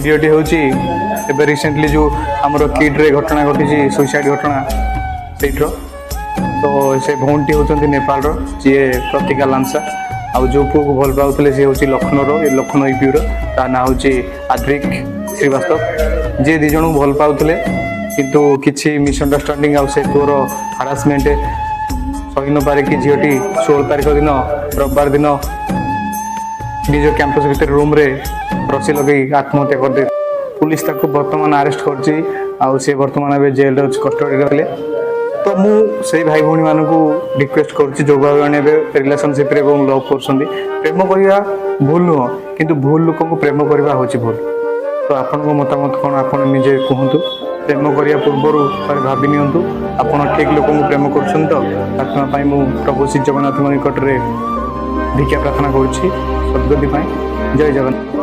ভিডিওটি ହେଉଛି ଏବେ ରିସେଣ୍ଟଲି ଯେଉଁ ଆମର କିଡ୍ରେ ଘଟଣା ଘଟିଛି ସୁଇସାଇଡ୍ ଘଟଣା ସେଇଠିର। ତ ସେ ଭଉଣୀଟି ହେଉଛନ୍ତି ନେପାଳର, ଯିଏ ପ୍ରତିକା ଲାନ୍ସା। ଆଉ ଯେଉଁ ପୁଅକୁ ଭଲ ପାଉଥିଲେ ସିଏ ହେଉଛି ଲକ୍ଷ୍ନୌର, ଲକ୍ଷ୍ନୌ ୟୁପିର। ତା ନାଁ ହେଉଛି ଆଦ୍ରିକ ଶ୍ରୀବାସ୍ତବ। ଯିଏ ଦୁଇ ଜଣଙ୍କୁ ଭଲ ପାଉଥିଲେ, କିନ୍ତୁ କିଛି ମିସ୍ଅଣ୍ଡରଷ୍ଟାଣ୍ଡିଂ ଆଉ ସେ ପୁଅର ହାରାସମେଣ୍ଟ ସହି ନ ପାରିକି ଝିଅଟି 16 ତାରିଖ ଦିନ ରବିବାର ଦିନ ନିଜ କ୍ୟାମ୍ପସ୍ ଭିତରେ ରୁମ୍ରେ ରସି ଲଗେଇ ଆତ୍ମହତ୍ୟା କରିଦେଇଥିଲେ। पुलिस ताको वर्तमान अरेस्ट करछि आउ से वर्तमान ए जेल रे कस्टडी रखले। तो मु से भाई भौणी मान को रिक्वेस्ट करछि जो भाई माने रिलेशनशिप रे लव करछन्ती, प्रेम करिया भूल नुह, किंतु भूल लोक को प्रेम करबा होछि भूल। तो आपन को मतामत कोन आपन निजे कहंतु। प्रेम करिया पूर्व भावी नियंतु आपन ठीक लोक को प्रेम करछन। तो आत्मा पाई मु प्रभु श्री जगन्नाथ निकट रे भिक्षा प्रार्थना करछि सद्गति पाई। जय जगन्नाथ।